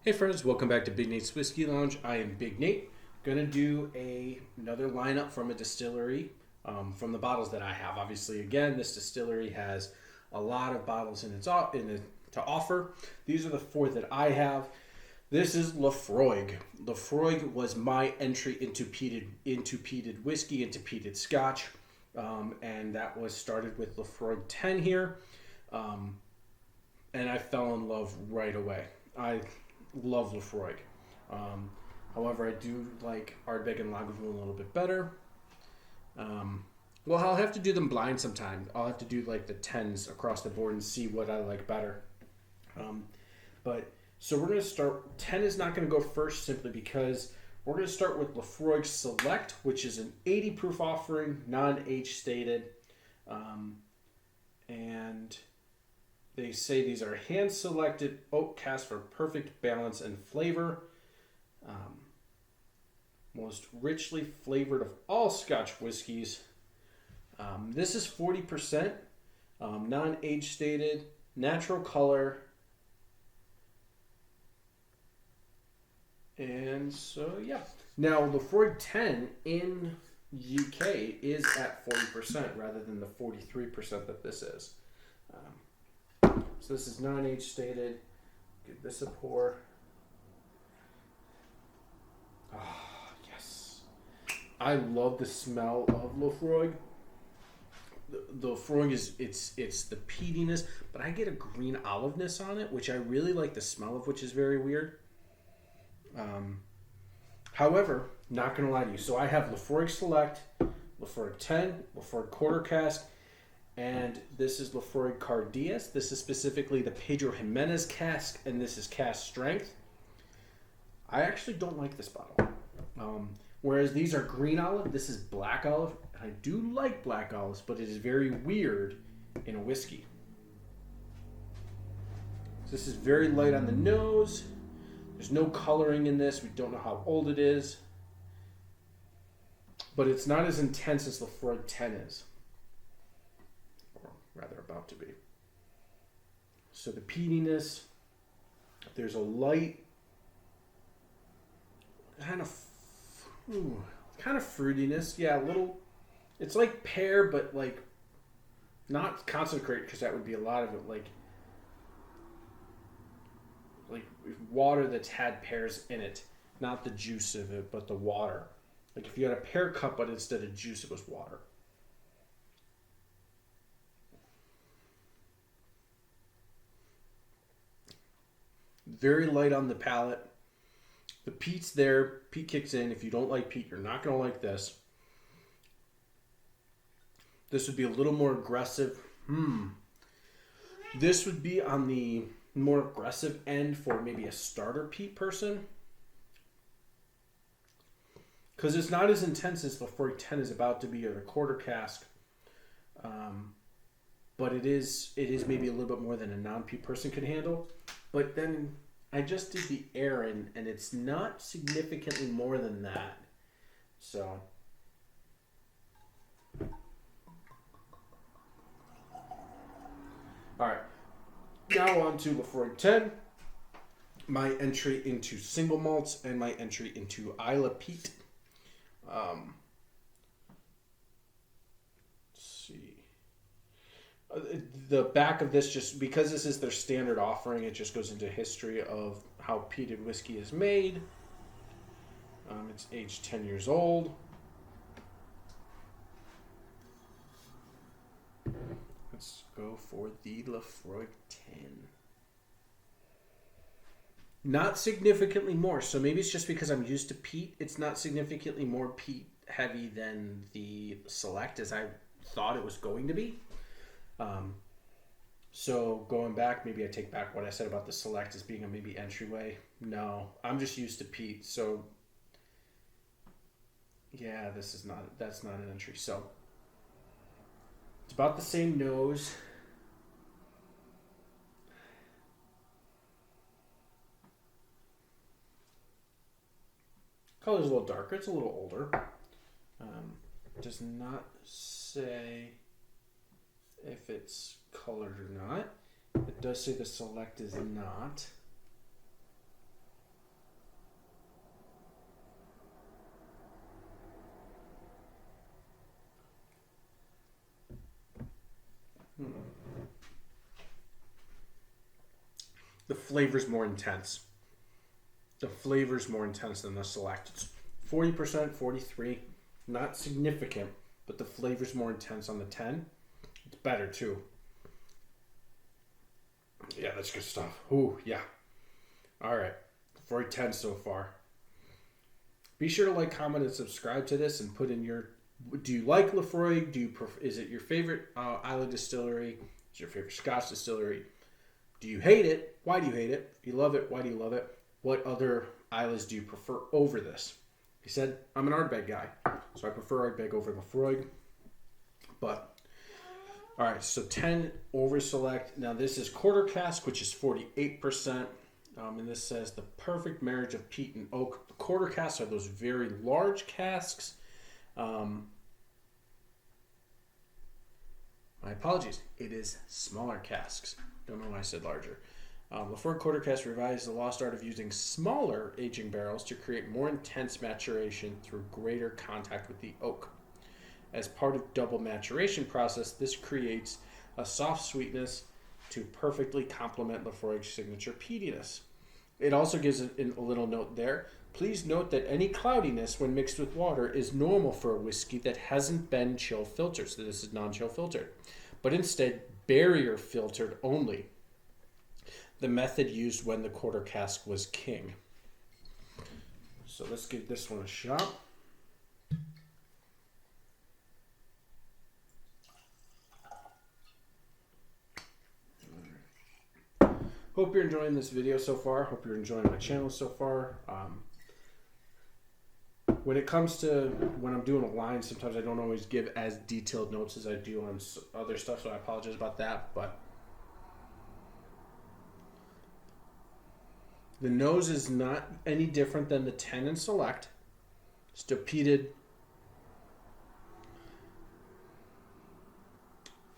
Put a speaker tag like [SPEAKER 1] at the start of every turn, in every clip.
[SPEAKER 1] Hey friends, welcome back to Big Nate's Whiskey Lounge. I am Big Nate. Gonna do another lineup from a distillery, from the bottles that I have. Obviously, again, this distillery has a lot of bottles to offer. These are the four that I have. This is Laphroaig. Laphroaig was my entry into peated whiskey, into peated Scotch, and that was started with Laphroaig 10 here, and I fell in love right away. I love Laphroaig. However, I do like Ardbeg and Lagavulin a little bit better. Well, I'll have to do them blind sometime. I'll have to do like the 10s across the board and see what I like better. But so we're going to start. 10 is not going to go first simply because we're going to start with Laphroaig Select, which is an 80 proof offering, non-age stated. And they say these are hand-selected oak casks for perfect balance and flavor. Most richly flavored of all Scotch whiskies. This is 40%, non-age stated, natural color. And so, yeah. Now, Laphroaig 10 in UK is at 40% rather than the 43% that this is. So this is non-age stated. Give this a pour. Ah, yes. I love the smell of Laphroaig. The Laphroaig it's the peatiness, but I get a green oliveness on it, which I really like the smell of, which is very weird. However, not gonna lie to you. So I have Laphroaig Select, Laphroaig 10, Laphroaig Quarter Cask, and this is Laphroaig Cairdeas. This is specifically the Pedro Jimenez cask, and this is cask strength. I actually don't like this bottle. Whereas these are green olive, this is black olive. I do like black olives, but it is very weird in a whiskey. So this is very light on the nose. There's no coloring in this. We don't know how old it is. But it's not as intense as Laphroaig 10 is. Or rather about to be. So the peatiness, there's a light kind of fruitiness. Yeah, a little. It's like pear, but like not concentrate, because that would be a lot of it. Like water that's had pears in it, not the juice of it, but the water. Like if you had a pear cup, but instead of juice, it was water. Very light on the palate. The peat's there. Peat kicks in. If you don't like peat, you're not going to like this. This would be a little more aggressive. This would be on the more aggressive end for maybe a starter peat person. Because it's not as intense as Laphroaig 10 is about to be, or the quarter cask. But it is maybe a little bit more than a non-peat person could handle. But then I just did the air, and it's not significantly more than that. So alright. Now on to Laphroaig 10. My entry into single malts and my entry into Isla Peat. Let's see. The back of this, just because this is their standard offering, it just goes into history of how peated whiskey is made. It's aged 10 years old. Let's go for the Laphroaig 10. Not significantly more. So maybe it's just because I'm used to peat. It's not significantly more peat heavy than the Select as I thought it was going to be. So going back, maybe I take back what I said about the Select as being a maybe entryway. No, I'm just used to peat. So yeah, that's not an entry. So it's about the same nose. Color's a little darker. It's a little older. Does not say if it's colored or not. It does say the Select is not. The flavor's more intense. The flavor's more intense than the Select. It's 40%, 43. Not significant, but the flavor's more intense on the 10. It's better too. Yeah, that's good stuff. Ooh, yeah. All right. Laphroaig 10 so far. Be sure to like, comment, and subscribe to this, and put in your. Do you like Laphroaig? Is it your favorite Islay distillery? Is your favorite Scotch distillery? Do you hate it? Why do you hate it? If you love it, why do you love it? What other Isleys do you prefer over this? He said, I'm an Ardbeg guy, so I prefer Ardbeg over Laphroaig. But, all right, so 10 over Select. Now this is quarter cask, which is 48%. And this says the perfect marriage of peat and oak. The quarter casks are those very large casks. My apologies. It is smaller casks. Don't know why I said larger. Laphroaig quarter cask revised the lost art of using smaller aging barrels to create more intense maturation through greater contact with the oak. As part of double maturation process, this creates a soft sweetness to perfectly complement Laphroaig's signature peatiness. It also gives a little note there. Please note that any cloudiness when mixed with water is normal for a whiskey that hasn't been chill filtered. So this is non-chill filtered, but instead barrier filtered only. The method used when the quarter cask was king. So let's give this one a shot. Hope you're enjoying this video so far. Hope you're enjoying my channel so far. When it comes to when I'm doing a line, sometimes I don't always give as detailed notes as I do on other stuff, so I apologize about that. But the nose is not any different than the 10 and Select. Still peated.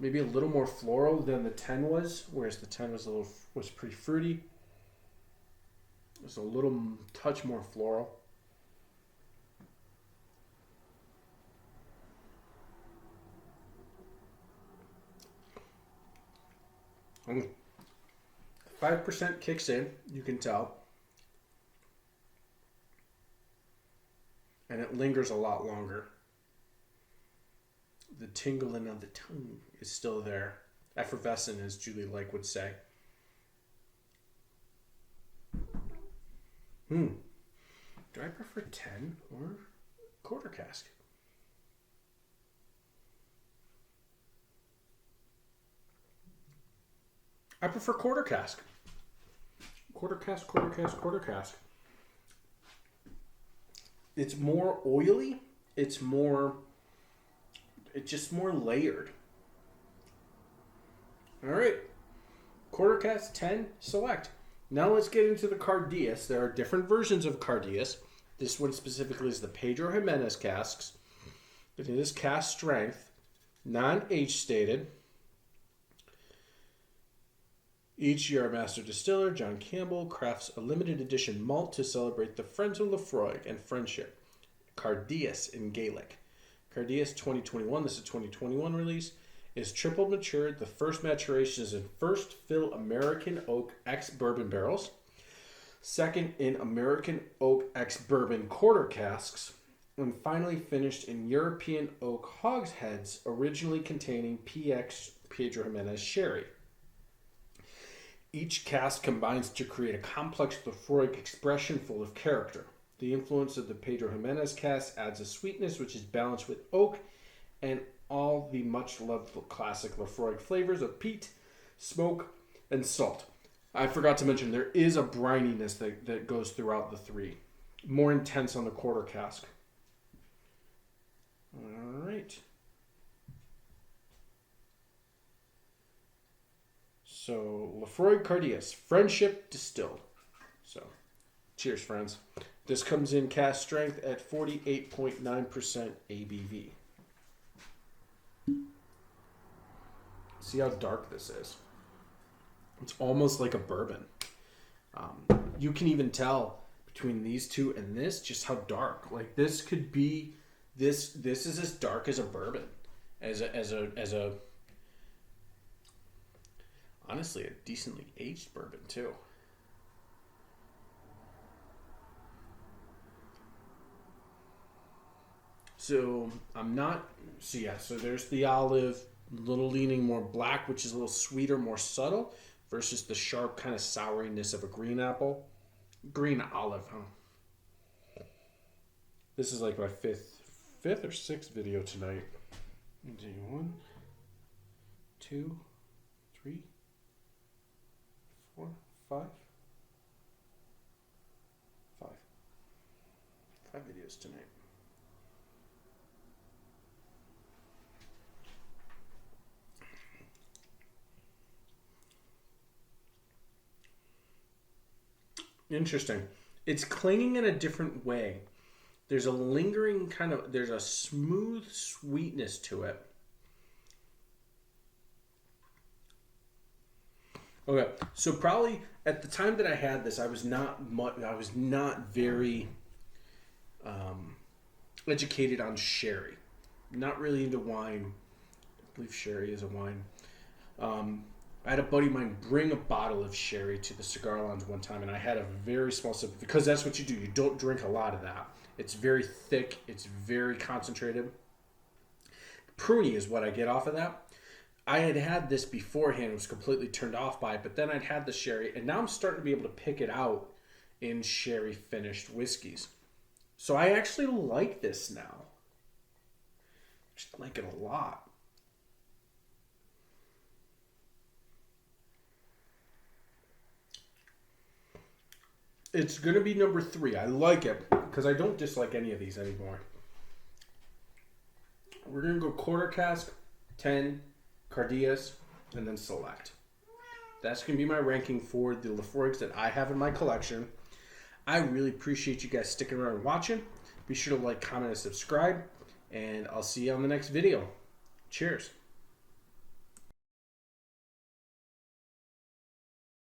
[SPEAKER 1] Maybe a little more floral than the 10 was, whereas the 10 was pretty fruity. There's a little touch more floral. Mm. 5% kicks in, you can tell. And it lingers a lot longer. The tingling of the tongue is still there. Effervescent, as Julie Lake would say. Do I prefer 10 or quarter cask? I prefer quarter cask. Quarter cask, quarter cask, quarter cask. It's more oily. It's just more layered. All right. Quarter cask 10 Select. Now let's get into the Cairdeas. There are different versions of Cairdeas. This one specifically is the Pedro Jimenez casks. It is cask strength, non-age stated. Each year, our master distiller, John Campbell, crafts a limited edition malt to celebrate the friends of Laphroaig and friendship. Cairdeas in Gaelic. Cairdeas 2021, this is a 2021 release, is triple matured. The first maturation is in first fill American oak ex-bourbon barrels. Second in American oak ex-bourbon quarter casks. And finally finished in European oak hogsheads, originally containing PX Pedro Jimenez sherry. Each cask combines to create a complex Laphroaig expression full of character. The influence of the Pedro Jimenez cask adds a sweetness which is balanced with oak and all the much-loved classic Laphroaig flavors of peat, smoke, and salt. I forgot to mention there is a brininess that goes throughout the three. More intense on the quarter cask. All right. So, Laphroaig Cairdeas, Friendship Distilled. So, cheers, friends. This comes in cask strength at 48.9% ABV. See how dark this is. It's almost like a bourbon. You can even tell between these two and this just how dark. Like this could be this is as dark as a bourbon, as a honestly a decently aged bourbon too. So so there's the olive, a little leaning more black, which is a little sweeter, more subtle, versus the sharp kind of souriness of a green apple. Green olive, huh? This is like my fifth or sixth video tonight. Do 1, 2, 3, 4, 5. 5 videos tonight. Interesting. It's clinging in a different way. There's a lingering there's a smooth sweetness to it. Okay, so probably at the time that I had this, I was not very educated on sherry. Not really into wine. I believe sherry is a wine. I had a buddy of mine bring a bottle of sherry to the cigar lounge one time, and I had a very small sip, because that's what you do. You don't drink a lot of that. It's very thick. It's very concentrated. Pruny is what I get off of that. I had this beforehand, was completely turned off by it, but then I'd had the sherry, and now I'm starting to be able to pick it out in sherry finished whiskeys. So I actually like this now. I just like it a lot. It's going to be number 3. I like it because I don't dislike any of these anymore. We're going to go quarter cask, 10, Cairdeas, and then select. That's going to be my ranking for the Laphroaigs that I have in my collection. I really appreciate you guys sticking around and watching. Be sure to like, comment, and subscribe. And I'll see you on the next video. Cheers.